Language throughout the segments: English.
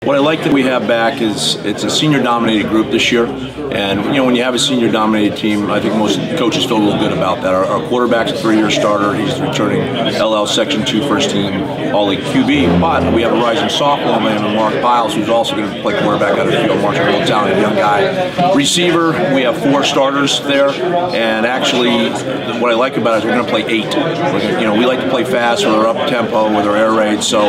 What I like that we have back is it's a senior-dominated group this year, and when you have a senior-dominated team, I think most coaches feel real good about that. Our quarterback's a 3-year starter. He's returning LL Section 2 first team All-League QB, but we have a rising sophomore named Mark Piles, who's also going to play quarterback out of the field. Mark's a real talented young guy. Receiver, we have 4 starters there, and actually, what I like about it is we're going to play 8. We like to play fast with our up-tempo, with our air raid, so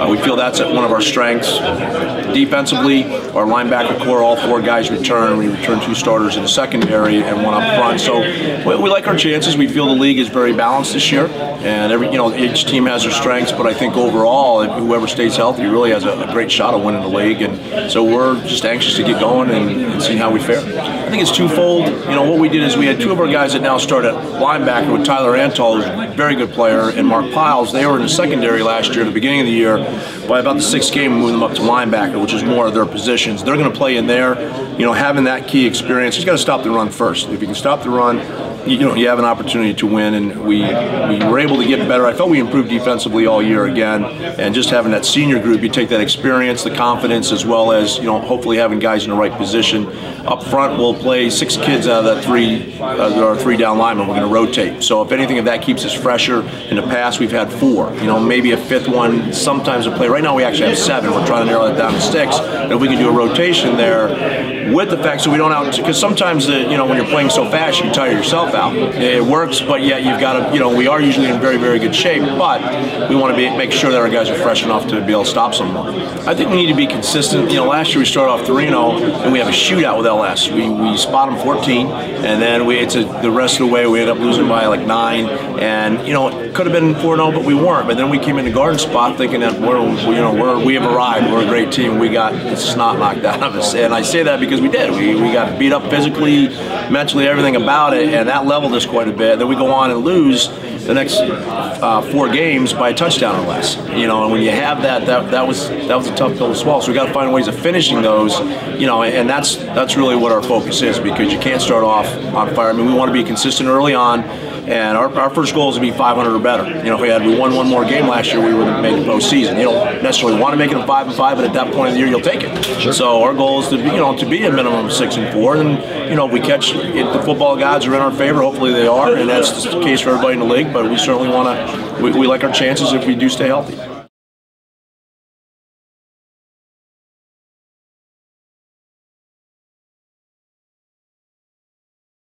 we feel that's one of our strengths. Defensively, our linebacker core, all 4 guys return. We return 2 starters in the secondary and 1 up front. So we like our chances. We feel the league is very balanced this year, and each team has their strengths. But I think overall, whoever stays healthy really has a great shot of winning the league. And so we're just anxious to get going and see how we fare. I think it's twofold. What we did is we had 2 of our guys that now start at linebacker with Tyler Antol, who's a very good player, and Mark Piles. They were in the secondary last year at the beginning of the year. By about the 6th game, we moved them up to linebacker, which is more of their positions. They're going to play in there, having that key experience. You got to stop the run first. If you can stop the run, you have an opportunity to win, and we were able to get better. I felt we improved defensively all year again, and just having that senior group, you take that experience, the confidence, as well as hopefully having guys in the right position. Up front, we'll play 6 kids out of that 3, our 3 down linemen. We're going to rotate. So if anything, if that keeps us fresher. In the past, we've had 4. Maybe a 5th one. Sometimes a play. Right now, we actually have 7. We're trying to narrow that down to 6. And if we can do a rotation there, with the fact so we don't because sometimes when you're playing so fast, you can tire yourself out. It works, but yet you've got to we are usually in very, very good shape, but we want to make sure that our guys are fresh enough to be able to stop someone. I think we need to be consistent. Last year we started off 3-0 and we have a shootout with LS. We spot them 14, and then the rest of the way we ended up losing by like 9, and it could have been 4-0, but we weren't. But then we came in the Garden Spot thinking that we have arrived. We're a great team. We got the snot knocked out of us, and I say that because we did. We got beat up physically, mentally, everything about it, and that leveled us quite a bit. Then we go on and lose the next 4 games by a touchdown or less. And when you have that was a tough pill to swallow. So we got to find ways of finishing those. And that's really what our focus is, because you can't start off on fire. I mean, we want to be consistent early on. And our first goal is to be 500 or better. If we won 1 more game last year, we would have made the postseason. You don't necessarily want to make it a 5-5, but at that point of the year, you'll take it. Sure. So our goal is to be a minimum of 6-4. And if we catch if the football gods are in our favor, hopefully they are, and that's the case for everybody in the league. But we certainly want to. We like our chances if we do stay healthy.